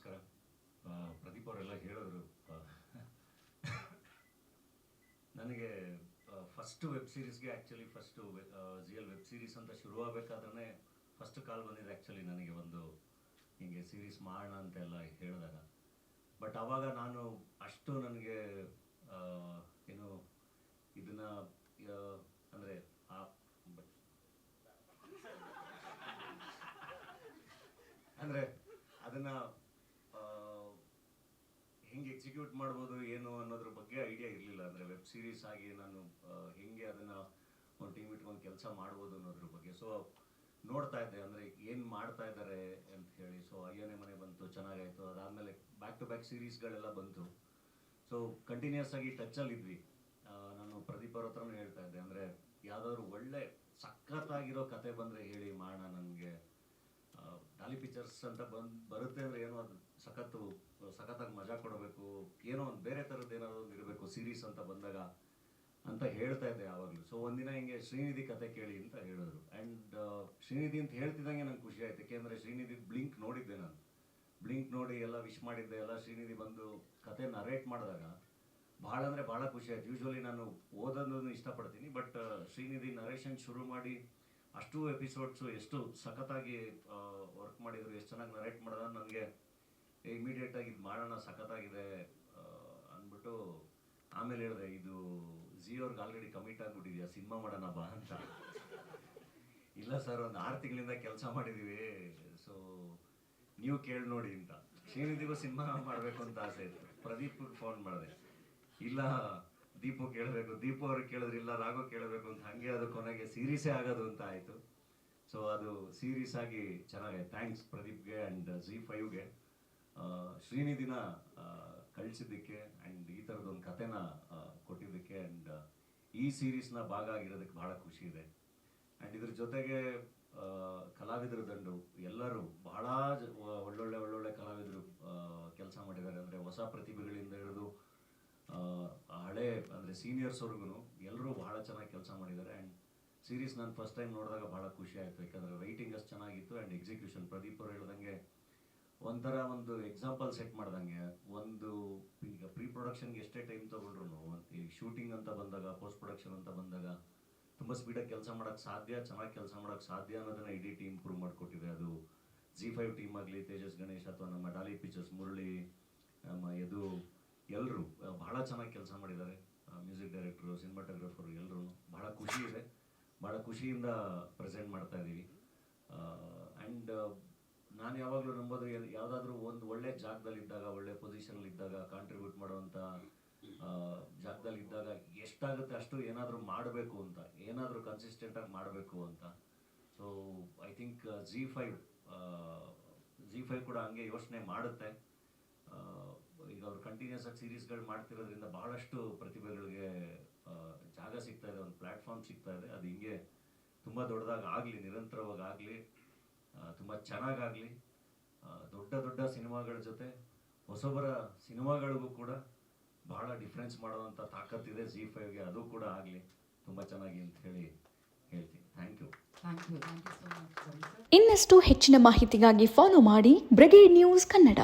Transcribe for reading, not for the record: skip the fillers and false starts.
ನಮಸ್ಕಾರ. ಪ್ರದೀಪ್ ಅವರೆಲ್ಲ ಹೇಳಿದ್ರು. ನನಗೆ ಫಸ್ಟ್ ವೆಬ್ ಸೀರೀಸ್ಗೆ actually first GL web series ಅಂತ ಶುರುವಾಗಬೇಕಾದ್ರೆ ಫಸ್ಟ್ ಕಾಲ್ ಬಂದಿದೆ ಆ್ಯಕ್ಚುಲಿ ನನಗೆ, ಒಂದು ಹೀಗೆ ಸೀರೀಸ್ ಮಾಡೋಣ ಅಂತೆಲ್ಲ ಹೇಳಿದಾಗ. ಬಟ್ ಆವಾಗ ನಾನು ಅಷ್ಟು ನನಗೆ ಏನು ಇದನ್ನು ಅಂದರೆ ಅಂದರೆ ಅದನ್ನು ಹೆಂಗೆ ಎಕ್ಸಿಕ್ಯೂಟ್ ಮಾಡ್ಬೋದು ಏನು ಅನ್ನೋದ್ರ ಬಗ್ಗೆ ಐಡಿಯಾ ಇರಲಿಲ್ಲ. ಅಂದರೆ ವೆಬ್ ಸೀರೀಸ್ ಆಗಿ ನಾನು ಹೆಂಗೆ ಅದನ್ನು ಒಂದು ಟೀಮ್ ಇಟ್ಕೊಂಡು ಕೆಲಸ ಮಾಡ್ಬೋದು ಅನ್ನೋದ್ರ ಬಗ್ಗೆ. ಸೊ ನೋಡ್ತಾ ಇದ್ದೆ, ಅಂದರೆ ಏನು ಮಾಡ್ತಾ ಇದ್ದಾರೆ ಅಂತ ಹೇಳಿ. ಸೊ ಅಯ್ಯನೇ ಮನೆ ಬಂತು, ಚೆನ್ನಾಗಾಯಿತು. ಅದಾದಮೇಲೆ ಬ್ಯಾಕ್ ಟು ಬ್ಯಾಕ್ ಸೀರೀಸ್ಗಳೆಲ್ಲ ಬಂತು. ಸೊ ಕಂಟಿನ್ಯೂಸ್ ಆಗಿ ಟಚ್ಚಲ್ಲಿದ್ವಿ. ನಾನು ಪ್ರದೀಪ್ ಅವ್ರ ಹತ್ರನೂ ಹೇಳ್ತಾ ಇದ್ದೆ, ಅಂದರೆ ಯಾವುದಾದ್ರು ಒಳ್ಳೆ ಸಖತ್ತಾಗಿರೋ ಕತೆ ಬಂದರೆ ಹೇಳಿ ಮಾಡೋಣ. ನನಗೆ ಡಾಲಿ ಪಿಕ್ಚರ್ಸ್ ಅಂತ ಬರುತ್ತೆ ಅಂದರೆ ಏನೋ ಅದು ಸಖತ್ತಾಗಿ ಮಜಾ ಕೊಡಬೇಕು, ಏನೋ ಒಂದು ಬೇರೆ ಥರದ್ದು ಏನಾದರೂ ಒಂದು ಇರಬೇಕು ಸೀರೀಸ್ ಅಂತ ಬಂದಾಗ ಅಂತ ಹೇಳ್ತಾ ಇದ್ದೆ ಯಾವಾಗಲೂ. ಸೊ ಒಂದಿನ ಹಿಂಗೆ ಶ್ರೀನಿಧಿ ಕತೆ ಕೇಳಿ ಅಂತ ಹೇಳಿದ್ರು. ಆ್ಯಂಡ್ ಶ್ರೀನಿಧಿ ಅಂತ ಹೇಳ್ತಿದ್ದಂಗೆ ನಂಗೆ ಖುಷಿ ಆಯ್ತು. ಯಾಕೆಂದರೆ ಶ್ರೀನಿಧಿ ಬ್ಲಿಂಕ್ ನೋಡಿದ್ದೆ ನಾನು. ಬ್ಲಿಂಕ್ ನೋಡಿ ಎಲ್ಲ ವಿಶ್ ಮಾಡಿದ್ದೆ ಎಲ್ಲ. ಶ್ರೀನಿಧಿ ಬಂದು ಕತೆ ನರೇಟ್ ಮಾಡಿದಾಗ ಭಾಳ ಅಂದರೆ ಭಾಳ ಖುಷಿ ಆಯ್ತು. ಯೂಶ್ವಲಿ ನಾನು ಓದೋದನ್ನು ಇಷ್ಟಪಡ್ತೀನಿ, ಬಟ್ ಶ್ರೀನಿಧಿ ನರೇಷನ್ ಶುರು ಮಾಡಿ ಅಷ್ಟು ಎಪಿಸೋಡ್ಸು ಎಷ್ಟು ಸಖತ್ತಾಗಿ ವರ್ಕ್ ಮಾಡಿದರು, ಎಷ್ಟು ಚೆನ್ನಾಗಿ ನರೇಟ್ ಮಾಡಿದ. ನನಗೆ ಇಮಿಡಿಯೇಟಾಗಿ ಇದು ಮಾಡೋಣ, ಸಖತ್ತಾಗಿದೆ ಅಂದ್ಬಿಟ್ಟು ಆಮೇಲೆ ಹೇಳಿದೆ, ಇದು ಜಿ ಅವ್ರಿಗೆ ಆಲ್ರೆಡಿ ಕಮಿಟ್ ಆಗಿಬಿಟ್ಟಿದ್ಯಾ, ಸಿನಿಮಾ ಮಾಡೋಣ ಬಾ ಅಂತ. ಇಲ್ಲ ಸರ್, ಒಂದು 6 ತಿಂಗಳಿಂದ ಕೆಲಸ ಮಾಡಿದ್ದೀವಿ, ಸೊ ನೀವು ಕೇಳಿ ನೋಡಿ ಅಂತ. ಶ್ರೀನಿಧಿಗೂ ಸಿನಿಮಾ ಮಾಡಬೇಕು ಅಂತ ಆಸೆ ಇತ್ತು. ಪ್ರದೀಪ್ಗೆ ಫೋನ್ ಮಾಡಿದೆ, ಇಲ್ಲ ದೀಪು ಕೇಳಬೇಕು. ದೀಪು ಅವ್ರಿಗೆ ಕೇಳಿದ್ರೆ ಇಲ್ಲ ರಾಘು ಕೇಳಬೇಕು ಅಂತ. ಹಾಗೆ ಅದು ಕೊನೆಗೆ ಸೀರೀಸೇ ಆಗೋದು ಅಂತ ಆಯಿತು. ಸೊ ಅದು ಸೀರೀಸ್ ಆಗಿ ಚೆನ್ನಾಗಿದೆ. ಥ್ಯಾಂಕ್ಸ್ ಪ್ರದೀಪ್ಗೆ ಆ್ಯಂಡ್ ZEE5ಗೆ ಶ್ರೀನಿಧಿನ ಕಳಿಸಿದ್ದಕ್ಕೆ ಆ್ಯಂಡ್ ಈ ಥರದೊಂದು ಕಥೆನ ಕೊಟ್ಟಿದ್ದಕ್ಕೆ. ಆ್ಯಂಡ್ ಈ ಸೀರೀಸ್ನ ಭಾಗ ಆಗಿರೋದಕ್ಕೆ ಭಾಳ ಖುಷಿ ಇದೆ. ಆ್ಯಂಡ್ ಇದ್ರ ಜೊತೆಗೆ ಕಲಾವಿದರ ದಂಡು ಎಲ್ಲರೂ ಬಹಳ ಒಳ್ಳೊಳ್ಳೆ ಕಲಾವಿದರು ಕೆಲಸ ಮಾಡಿದ್ದಾರೆ. ಅಂದರೆ ಹೊಸ ಪ್ರತಿಭೆಗಳಿಂದ ಹಿಡಿದು ಹಳೆ ಅಂದರೆ ಸೀನಿಯರ್ಸ್ವರೆಗೂ ಎಲ್ಲರೂ ಬಹಳ ಚೆನ್ನಾಗಿ ಕೆಲಸ ಮಾಡಿದ್ದಾರೆ. ಆ್ಯಂಡ್ ಸೀರೀಸ್ ನಾನು ಫಸ್ಟ್ ಟೈಮ್ ನೋಡಿದಾಗ ಭಾಳ ಖುಷಿ ಆಯಿತು. ಯಾಕಂದರೆ ರೈಟಿಂಗ್ ಅಷ್ಟು ಚೆನ್ನಾಗಿತ್ತು ಆ್ಯಂಡ್ ಎಕ್ಸಿಕ್ಯೂಷನ್ ಪ್ರದೀಪ್ ಅವ್ರು ಹೇಳ್ದಂಗೆ ಒಂಥರ ಒಂದು ಎಕ್ಸಾಂಪಲ್ ಸೆಟ್ ಮಾಡ್ದಂಗೆ. ಒಂದು ಈಗ ಪ್ರೀ ಪ್ರೊಡಕ್ಷನ್ಗೆ ಎಷ್ಟೇ ಟೈಮ್ ತೊಗೊಂಡ್ರು, ಈ ಶೂಟಿಂಗ್ ಅಂತ ಬಂದಾಗ, ಪೋಸ್ಟ್ ಪ್ರೊಡಕ್ಷನ್ ಅಂತ ಬಂದಾಗ ತುಂಬ ಸ್ಪೀಡಾಗಿ ಕೆಲಸ ಮಾಡೋಕ್ಕೆ ಸಾಧ್ಯ, ಚೆನ್ನಾಗಿ ಕೆಲಸ ಮಾಡೋಕ್ಕೆ ಸಾಧ್ಯ ಅನ್ನೋದನ್ನು ಇಡೀ ಟೀಮ್ ಪ್ರೂವ್ ಮಾಡಿಕೊಟ್ಟಿದೆ. ಅದು ZEE5 ಟೀಮ್ ಆಗಲಿ, ತೇಜಸ್ ಗಣೇಶ್ ಅಥವಾ ನಮ್ಮ ಡಾಲಿ ಪಿಕ್ಚರ್ಸ್ ಮುರಳಿ, ನಮ್ಮ ಎಲ್ಲರೂ ಭಾಳ ಚೆನ್ನಾಗಿ ಕೆಲಸ ಮಾಡಿದ್ದಾರೆ. ಮ್ಯೂಸಿಕ್ ಡೈರೆಕ್ಟ್ರು, ಸಿನಿಮಾಟೋಗ್ರಫರು ಎಲ್ಲರೂ ಭಾಳ ಖುಷಿ ಇದೆ. ಭಾಳ ಖುಷಿಯಿಂದ ಪ್ರೆಸೆಂಟ್ ಮಾಡ್ತಾ ಇದ್ದೀವಿ. ಆ್ಯಂಡ್ ನಾನು ಯಾವಾಗಲೂ ನಂಬೋದು, ಯಾವುದಾದ್ರೂ ಒಂದು ಒಳ್ಳೆ ಜಾಗದಲ್ಲಿದ್ದಾಗ, ಒಳ್ಳೆ ಪೊಸಿಷನಲ್ಲಿದ್ದಾಗ, ಕಾಂಟ್ರಿಬ್ಯೂಟ್ ಮಾಡುವಂಥ ಜಾಗದಲ್ಲಿದ್ದಾಗ ಎಷ್ಟಾಗುತ್ತೆ ಅಷ್ಟು ಏನಾದರೂ ಮಾಡಬೇಕು ಅಂತ, ಏನಾದರೂ ಕನ್ಸಿಸ್ಟೆಂಟಾಗಿ ಮಾಡಬೇಕು ಅಂತ. ಸೊ ಐ ಥಿಂಕ್ ZEE5 ಕೂಡ ಹಂಗೆ ಯೋಚನೆ ಮಾಡುತ್ತೆ. ಈಗ ಅವ್ರು ಕಂಟಿನ್ಯೂಸ್ ಆಗಿ ಸೀರೀಸ್ಗಳು ಮಾಡ್ತಿರೋದ್ರಿಂದ ಬಹಳಷ್ಟು ಪ್ರತಿಭೆಗಳಿಗೆ ಜಾಗ ಸಿಗ್ತಾ ಇದೆ, ಒಂದು ಪ್ಲ್ಯಾಟ್ಫಾರ್ಮ್ ಸಿಗ್ತಾ ಇದೆ. ಅದು ಹಿಂಗೆ ತುಂಬ ದೊಡ್ಡದಾಗಿ ಆಗಲಿ, ನಿರಂತರವಾಗಿ ಆಗಲಿ, ತುಂಬ ಚೆನ್ನಾಗಾಗಲಿ. ದೊಡ್ಡ ಸಿನಿಮಾಗಳ ಜೊತೆ ಹೊಸಬರ ಸಿನಿಮಾಗಳಿಗೂ ಕೂಡ ಬಹಳ ಡಿಫ್ರೆನ್ಸ್ ಮಾಡುವಂಥ ತಾಕತ್ತಿದೆ ZEE5ಗೆ. ಅದು ಕೂಡ ಆಗಲಿ ತುಂಬ ಚೆನ್ನಾಗಿ ಅಂತ ಹೇಳಿ ಹೇಳ್ತೀನಿ. Thank you so much. ಇನ್ನಷ್ಟು ಹೆಚ್ಚಿನ ಮಾಹಿತಿಗಾಗಿ ಫಾಲೋ ಮಾಡಿ ಬ್ರಿಗೇಡ್ ನ್ಯೂಸ್ ಕನ್ನಡ.